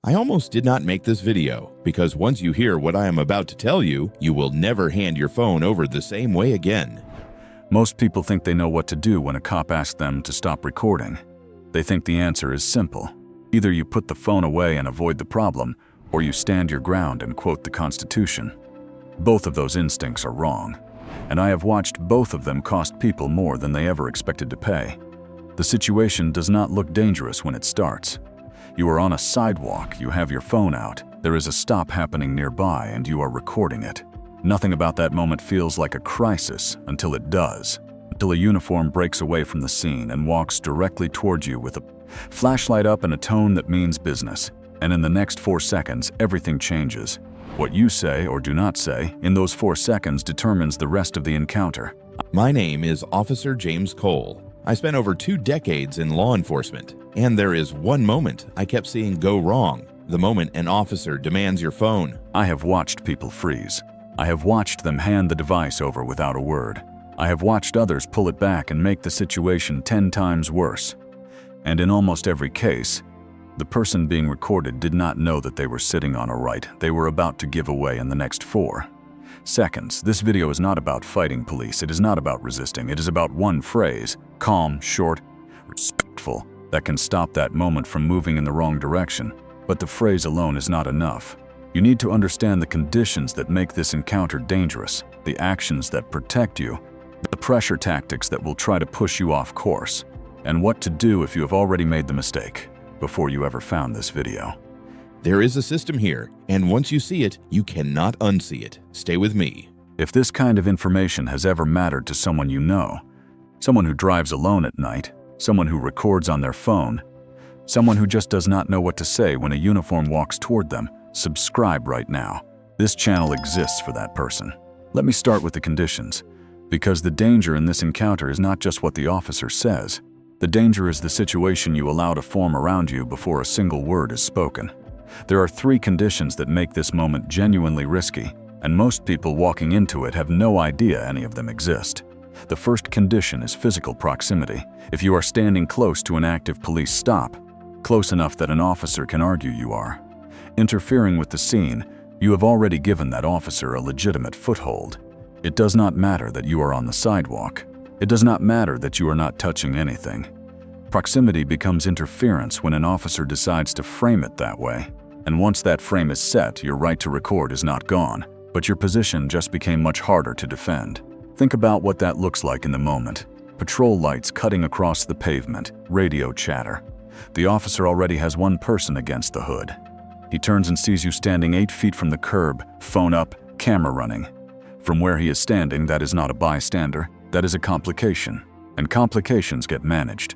I almost did not make this video because once you hear what I am about to tell you, you will never hand your phone over the same way again. Most people think they know what to do when a cop asks them to stop recording. They think the answer is simple. Either you put the phone away and avoid the problem, or you stand your ground and quote the Constitution. Both of those instincts are wrong, and I have watched both of them cost people more than they ever expected to pay. The situation does not look dangerous when it starts. You are on a sidewalk, you have your phone out, there is a stop happening nearby, and you are recording it. Nothing about that moment feels like a crisis until it does. Until a uniform breaks away from the scene and walks directly towards you with a flashlight up and a tone that means business. And in the next 4 seconds, everything changes. What you say or do not say in those 4 seconds determines the rest of the encounter. My name is Officer James Cole. I spent over 2 decades in law enforcement, and there is one moment I kept seeing go wrong, the moment an officer demands your phone. I have watched people freeze. I have watched them hand the device over without a word. I have watched others pull it back and make the situation 10 times worse. And in almost every case, the person being recorded did not know that they were sitting on a right they were about to give away in the next 4 seconds. This video is not about fighting police. It is not about resisting. It is about one phrase, calm, short, respectful, that can stop that moment from moving in the wrong direction. But the phrase alone is not enough. You need to understand the conditions that make this encounter dangerous, the actions that protect you, the pressure tactics that will try to push you off course, and what to do if you have already made the mistake before you ever found this video. There is a system here, and once you see it, you cannot unsee it. Stay with me. If this kind of information has ever mattered to someone you know, someone who drives alone at night, someone who records on their phone, someone who just does not know what to say when a uniform walks toward them, subscribe right now. This channel exists for that person. Let me start with the conditions, because the danger in this encounter is not just what the officer says. The danger is the situation you allow to form around you before a single word is spoken. There are 3 conditions that make this moment genuinely risky, and most people walking into it have no idea any of them exist. The first condition is physical proximity. If you are standing close to an active police stop, close enough that an officer can argue you are interfering with the scene, you have already given that officer a legitimate foothold. It does not matter that you are on the sidewalk. It does not matter that you are not touching anything. Proximity becomes interference when an officer decides to frame it that way. And once that frame is set, your right to record is not gone, but your position just became much harder to defend. Think about what that looks like in the moment. Patrol lights cutting across the pavement, radio chatter. The officer already has one person against the hood. He turns and sees you standing 8 feet from the curb, phone up, camera running. From where he is standing, that is not a bystander, that is a complication, and complications get managed.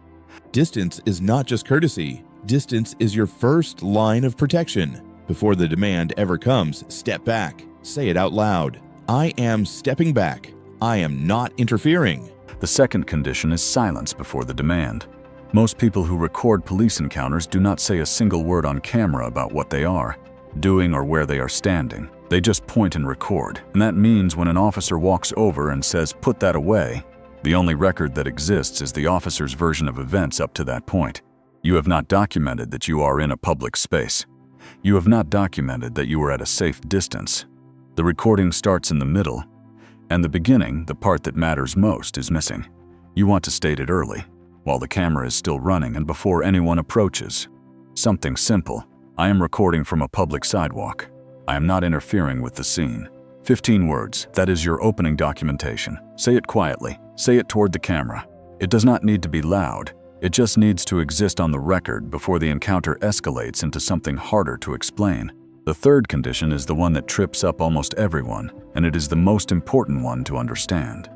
Distance is not just courtesy. Distance is your first line of protection. Before the demand ever comes, step back. Say it out loud. I am stepping back. I am not interfering. The second condition is silence before the demand. Most people who record police encounters do not say a single word on camera about what they are doing or where they are standing. They just point and record. And that means when an officer walks over and says, "Put that away," the only record that exists is the officer's version of events up to that point. You have not documented that you are in a public space. You have not documented that you are at a safe distance. The recording starts in the middle, and the beginning, the part that matters most, is missing. You want to state it early, while the camera is still running and before anyone approaches. Something simple. I am recording from a public sidewalk. I am not interfering with the scene. 15 words. That is your opening documentation. Say it quietly. Say it toward the camera. It does not need to be loud. It just needs to exist on the record before the encounter escalates into something harder to explain. The third condition is the one that trips up almost everyone, and it is the most important one to understand.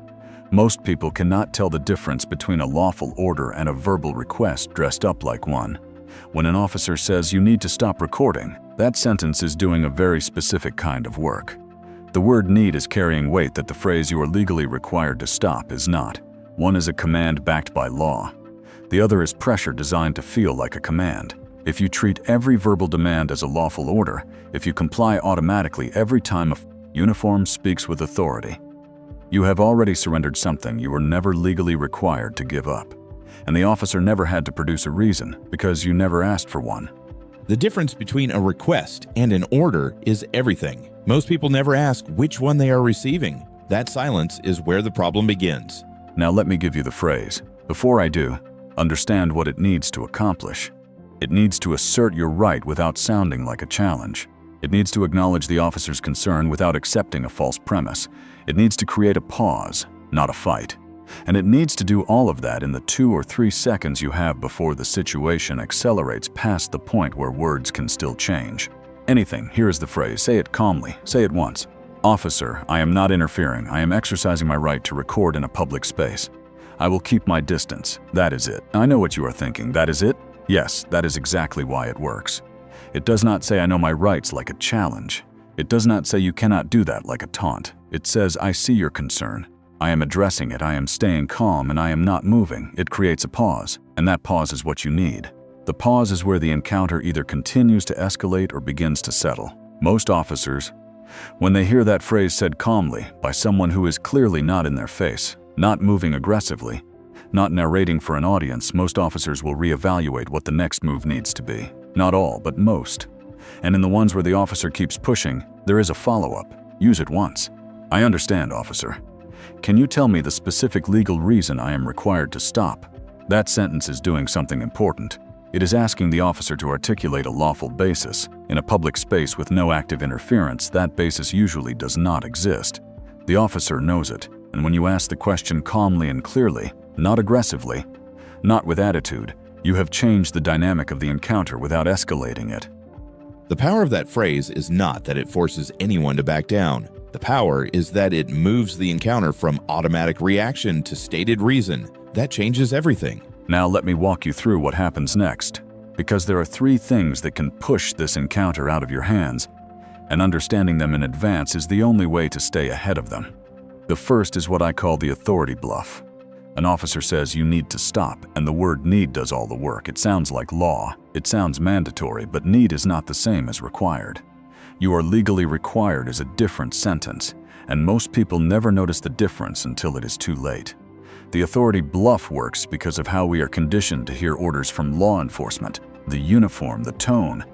Most people cannot tell the difference between a lawful order and a verbal request dressed up like one. When an officer says you need to stop recording, that sentence is doing a very specific kind of work. The word need is carrying weight that the phrase you are legally required to stop is not. One is a command backed by law. The other is pressure designed to feel like a command. If you treat every verbal demand as a lawful order, if you comply automatically every time a uniform speaks with authority, you have already surrendered something you were never legally required to give up. And the officer never had to produce a reason because you never asked for one. The difference between a request and an order is everything. Most people never ask which one they are receiving. That silence is where the problem begins. Now let me give you the phrase. Before I do, understand what it needs to accomplish. It needs to assert your right without sounding like a challenge. It needs to acknowledge the officer's concern without accepting a false premise. It needs to create a pause, not a fight. And it needs to do all of that in the 2 or 3 seconds you have before the situation accelerates past the point where words can still change. Anything, here is the phrase, say it calmly, say it once. Officer, I am not interfering. I am exercising my right to record in a public space. I will keep my distance. That is it. I know what you are thinking. That is it? Yes, that is exactly why it works. It does not say I know my rights like a challenge. It does not say you cannot do that like a taunt. It says I see your concern. I am addressing it, I am staying calm, and I am not moving. It creates a pause, and that pause is what you need. The pause is where the encounter either continues to escalate or begins to settle. Most officers, when they hear that phrase said calmly by someone who is clearly not in their face, not moving aggressively, not narrating for an audience, most officers will reevaluate what the next move needs to be. Not all, but most. And in the ones where the officer keeps pushing, there is a follow-up. Use it once. I understand, officer. Can you tell me the specific legal reason I am required to stop? That sentence is doing something important. It is asking the officer to articulate a lawful basis. In a public space with no active interference, that basis usually does not exist. The officer knows it, and when you ask the question calmly and clearly, not aggressively, not with attitude, you have changed the dynamic of the encounter without escalating it. The power of that phrase is not that it forces anyone to back down. The power is that it moves the encounter from automatic reaction to stated reason. That changes everything. Now let me walk you through what happens next, because there are 3 things that can push this encounter out of your hands, and understanding them in advance is the only way to stay ahead of them. The first is what I call the authority bluff. An officer says you need to stop, and the word need does all the work. It sounds like law. It sounds mandatory, but need is not the same as required. You are legally required is a different sentence, and most people never notice the difference until it is too late. The authority bluff works because of how we are conditioned to hear orders from law enforcement, the uniform, the tone,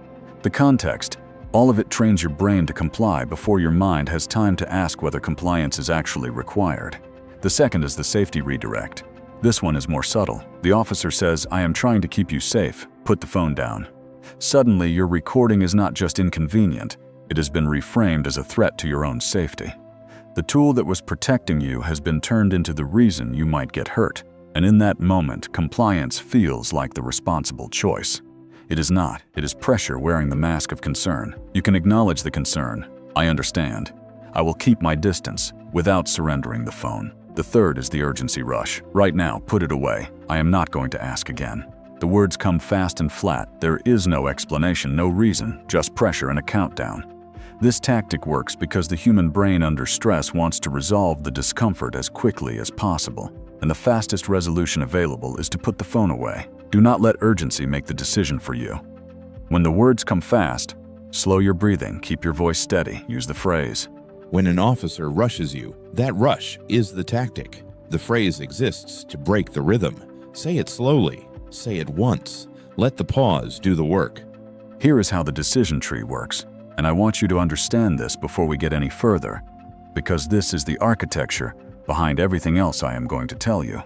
the context. All of it trains your brain to comply before your mind has time to ask whether compliance is actually required. The second is the safety redirect. This one is more subtle. The officer says, I am trying to keep you safe. Put the phone down. Suddenly, your recording is not just inconvenient. It has been reframed as a threat to your own safety. The tool that was protecting you has been turned into the reason you might get hurt. And in that moment, compliance feels like the responsible choice. It is not. It is pressure wearing the mask of concern. You can acknowledge the concern. I understand. I will keep my distance without surrendering the phone. The third is the urgency rush. Right now, put it away. I am not going to ask again. The words come fast and flat. There is no explanation, no reason, just pressure and a countdown. This tactic works because the human brain under stress wants to resolve the discomfort as quickly as possible, and the fastest resolution available is to put the phone away. Do not let urgency make the decision for you. When the words come fast, slow your breathing, keep your voice steady, use the phrase. When an officer rushes you, that rush is the tactic. The phrase exists to break the rhythm. Say it slowly. Say it once. Let the pause do the work. Here is how the decision tree works, and I want you to understand this before we get any further, because this is the architecture behind everything else I am going to tell you.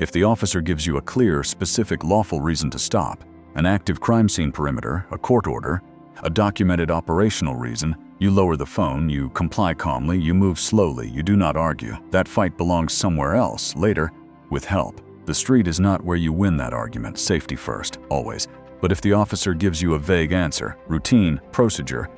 If the officer gives you a clear, specific, lawful reason to stop, an active crime scene perimeter, a court order, a documented operational reason, you lower the phone, you comply calmly, you move slowly, you do not argue. That fight belongs somewhere else, later, with help. The street is not where you win that argument, safety first, always. But if the officer gives you a vague answer, routine, procedure,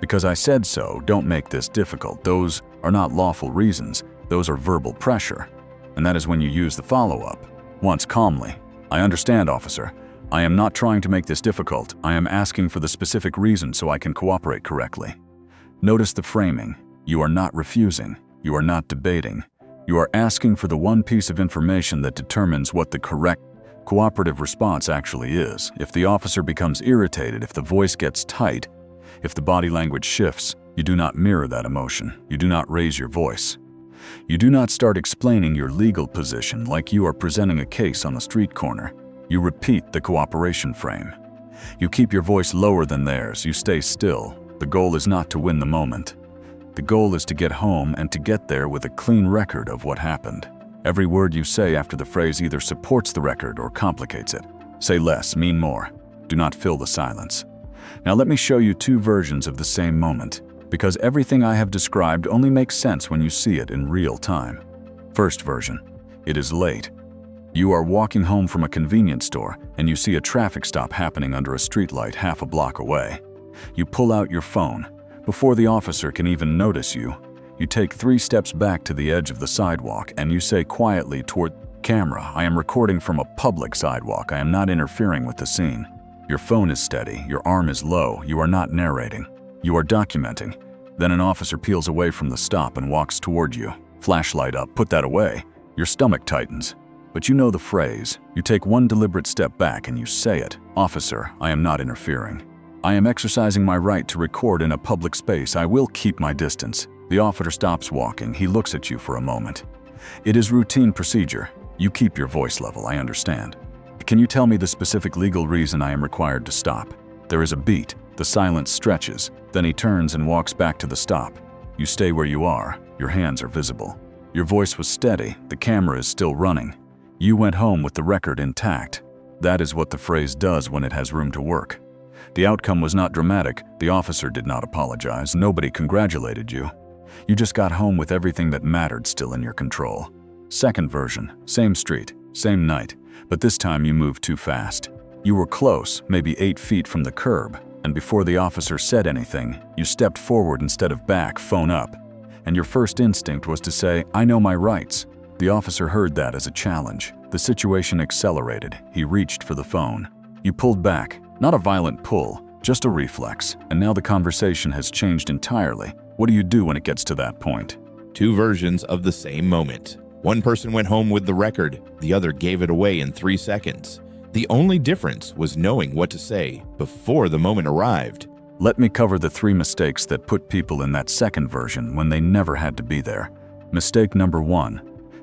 because I said so, don't make this difficult. Those are not lawful reasons, those are verbal pressure. And that is when you use the follow-up. Once calmly, I understand, officer. I am not trying to make this difficult. I am asking for the specific reason so I can cooperate correctly. Notice the framing. You are not refusing. You are not debating. You are asking for the one piece of information that determines what the correct cooperative response actually is. If the officer becomes irritated, if the voice gets tight, if the body language shifts, you do not mirror that emotion. You do not raise your voice. You do not start explaining your legal position like you are presenting a case on the street corner. You repeat the cooperation frame. You keep your voice lower than theirs. You stay still. The goal is not to win the moment. The goal is to get home and to get there with a clean record of what happened. Every word you say after the phrase either supports the record or complicates it. Say less, mean more. Do not fill the silence. Now let me show you two versions of the same moment, because everything I have described only makes sense when you see it in real time. First version. It is late. You are walking home from a convenience store and you see a traffic stop happening under a streetlight half a block away. You pull out your phone. Before the officer can even notice you, you take 3 steps back to the edge of the sidewalk and you say quietly toward camera, "I am recording from a public sidewalk. I am not interfering with the scene." Your phone is steady, your arm is low, you are not narrating. You are documenting. Then an officer peels away from the stop and walks toward you. Flashlight up, put that away. Your stomach tightens. But you know the phrase. You take one deliberate step back and you say it. "Officer, I am not interfering. I am exercising my right to record in a public space. I will keep my distance." The officer stops walking. He looks at you for a moment. It is routine procedure. You keep your voice level, I understand. Can you tell me the specific legal reason I am required to stop? There is a beat. The silence stretches. Then he turns and walks back to the stop. You stay where you are. Your hands are visible. Your voice was steady. The camera is still running. You went home with the record intact. That is what the phrase does when it has room to work. The outcome was not dramatic. The officer did not apologize. Nobody congratulated you. You just got home with everything that mattered still in your control. Second version. Same street, same night, but this time you moved too fast. You were close, maybe 8 feet from the curb, and before the officer said anything, you stepped forward instead of back, phone up. And your first instinct was to say, "I know my rights." The officer heard that as a challenge. The situation accelerated. He reached for the phone. You pulled back. Not a violent pull, just a reflex. And now the conversation has changed entirely. What do you do when it gets to that point? Two versions of the same moment. One person went home with the record, the other gave it away in 3 seconds. The only difference was knowing what to say before the moment arrived. Let me cover the 3 mistakes that put people in that second version when they never had to be there. Mistake number 1,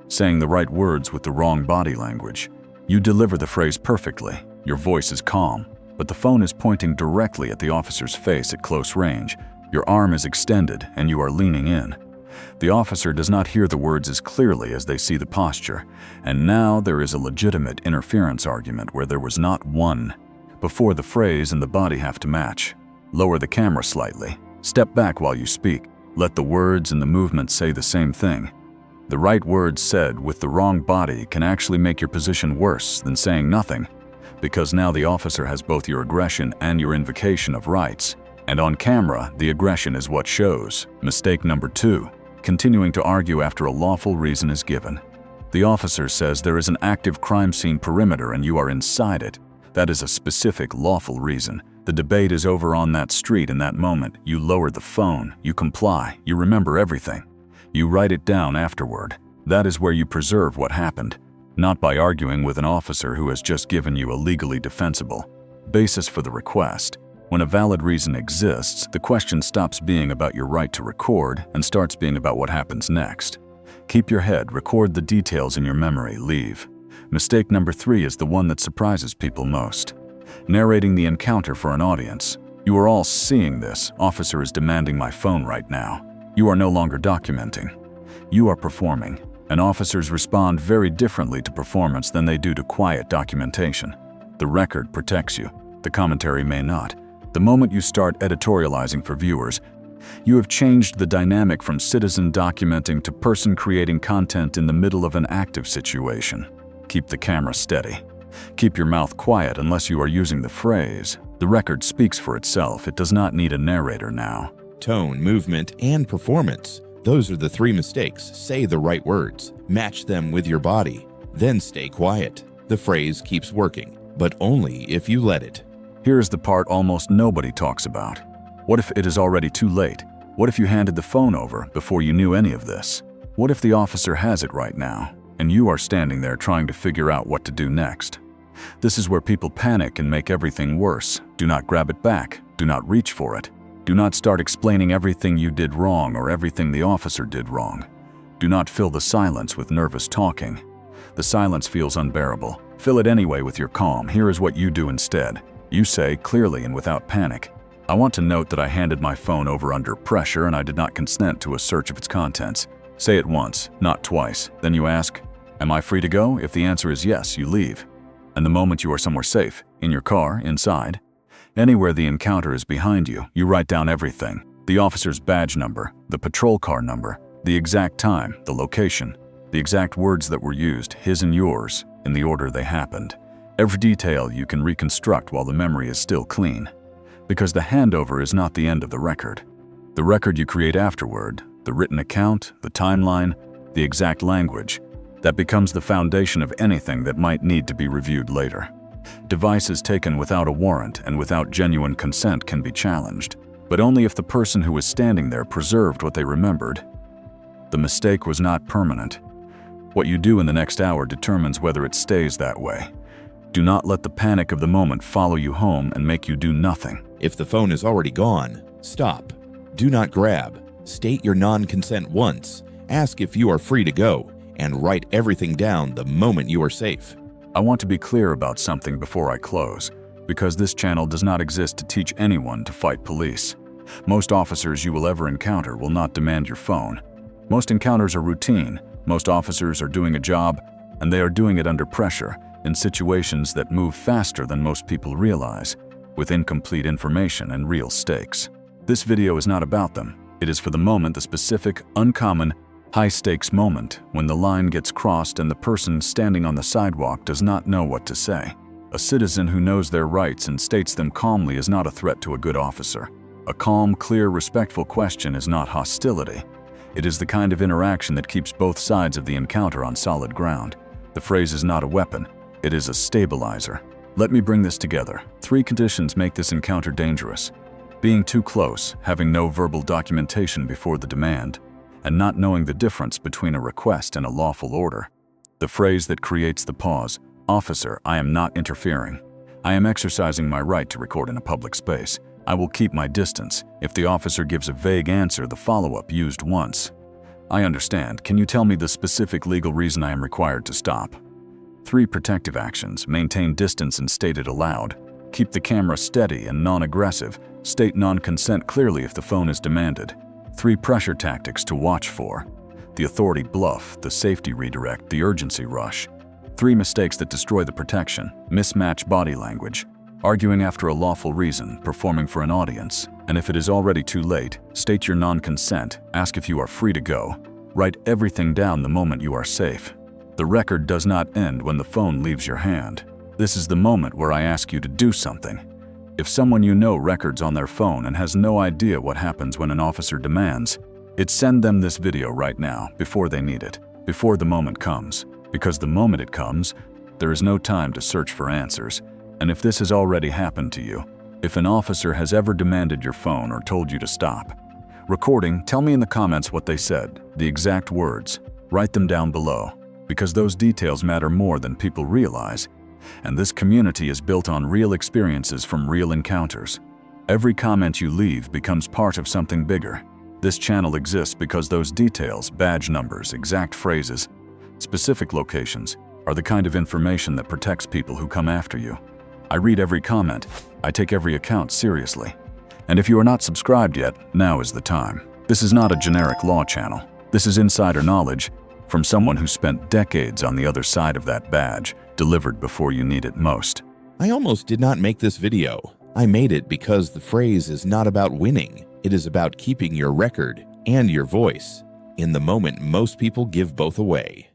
saying the right words with the wrong body language. You deliver the phrase perfectly. Your voice is calm, but the phone is pointing directly at the officer's face at close range. Your arm is extended and you are leaning in. The officer does not hear the words as clearly as they see the posture, and now there is a legitimate interference argument where there was not one. Before the phrase and the body have to match. Lower the camera slightly. Step back while you speak. Let the words and the movement say the same thing. The right words said with the wrong body can actually make your position worse than saying nothing, because now the officer has both your aggression and your invocation of rights. And on camera, the aggression is what shows. Mistake number 2, continuing to argue after a lawful reason is given. The officer says there is an active crime scene perimeter and you are inside it. That is a specific lawful reason. The debate is over on that street in that moment. You lower the phone, you comply, you remember everything. You write it down afterward. That is where you preserve what happened, not by arguing with an officer who has just given you a legally defensible basis for the request. When a valid reason exists, the question stops being about your right to record and starts being about what happens next. Keep your head, record the details in your memory, leave. Mistake number 3 is the one that surprises people most. Narrating the encounter for an audience. You are all seeing this. Officer is demanding my phone right now. You are no longer documenting. You are performing. And officers respond very differently to performance than they do to quiet documentation. The record protects you. The commentary may not. The moment you start editorializing for viewers, you have changed the dynamic from citizen documenting to person creating content in the middle of an active situation. Keep the camera steady. Keep your mouth quiet unless you are using the phrase. The record speaks for itself. It does not need a narrator now. Tone, movement, and performance. Those are the 3 mistakes. Say the right words. Match them with your body. Then stay quiet. The phrase keeps working, but only if you let it. Here is the part almost nobody talks about. What if it is already too late? What if you handed the phone over before you knew any of this? What if the officer has it right now, and you are standing there trying to figure out what to do next? This is where people panic and make everything worse. Do not grab it back. Do not reach for it. Do not start explaining everything you did wrong or everything the officer did wrong. Do not fill the silence with nervous talking. The silence feels unbearable. Fill it anyway with your calm. Here is what you do instead. You say, clearly and without panic, "I want to note that I handed my phone over under pressure and I did not consent to a search of its contents." Say it once, not twice. Then you ask, "Am I free to go?" If the answer is yes, you leave. And the moment you are somewhere safe, in your car, inside, anywhere the encounter is behind you, you write down everything. The officer's badge number, the patrol car number, the exact time, the location, the exact words that were used, his and yours, in the order they happened. Every detail you can reconstruct while the memory is still clean. Because the handover is not the end of the record. The record you create afterward, the written account, the timeline, the exact language, that becomes the foundation of anything that might need to be reviewed later. Devices taken without a warrant and without genuine consent can be challenged, but only if the person who was standing there preserved what they remembered. The mistake was not permanent. What you do in the next hour determines whether it stays that way. Do not let the panic of the moment follow you home and make you do nothing. If the phone is already gone, stop. Do not grab. State your non-consent once. Ask if you are free to go, and write everything down the moment you are safe. I want to be clear about something before I close, because this channel does not exist to teach anyone to fight police. Most officers you will ever encounter will not demand your phone. Most encounters are routine. Most officers are doing a job, and they are doing it under pressure, in situations that move faster than most people realize, with incomplete information and real stakes. This video is not about them. It is for the moment, the specific, uncommon, high-stakes moment when the line gets crossed and the person standing on the sidewalk does not know what to say. A citizen who knows their rights and states them calmly is not a threat to a good officer. A calm, clear, respectful question is not hostility. It is the kind of interaction that keeps both sides of the encounter on solid ground. The phrase is not a weapon. It is a stabilizer. Let me bring this together. 3 conditions make this encounter dangerous. Being too close, having no verbal documentation before the demand, and not knowing the difference between a request and a lawful order. The phrase that creates the pause, "Officer, I am not interfering. I am exercising my right to record in a public space. I will keep my distance." If the officer gives a vague answer, the follow-up used once. "I understand. Can you tell me the specific legal reason I am required to stop?" 3 protective actions. Maintain distance and state it aloud. Keep the camera steady and non-aggressive. State non-consent clearly if the phone is demanded. 3 pressure tactics to watch for. The authority bluff, the safety redirect, the urgency rush. 3 mistakes that destroy the protection. Mismatch body language. Arguing after a lawful reason, performing for an audience. And if it is already too late, state your non-consent. Ask if you are free to go. Write everything down the moment you are safe. The record does not end when the phone leaves your hand. This is the moment where I ask you to do something. If someone you know records on their phone and has no idea what happens when an officer demands, send them this video right now, before they need it, before the moment comes. Because the moment it comes, there is no time to search for answers. And if this has already happened to you, if an officer has ever demanded your phone or told you to stop, recording, tell me in the comments what they said, the exact words. Write them down below, because those details matter more than people realize. And this community is built on real experiences from real encounters. Every comment you leave becomes part of something bigger. This channel exists because those details, badge numbers, exact phrases, specific locations, are the kind of information that protects people who come after you. I read every comment. I take every account seriously. And if you are not subscribed yet, now is the time. This is not a generic law channel. This is insider knowledge from someone who spent decades on the other side of that badge, delivered before you need it most. I almost did not make this video. I made it because the phrase is not about winning. It is about keeping your record and your voice. In the moment, most people give both away.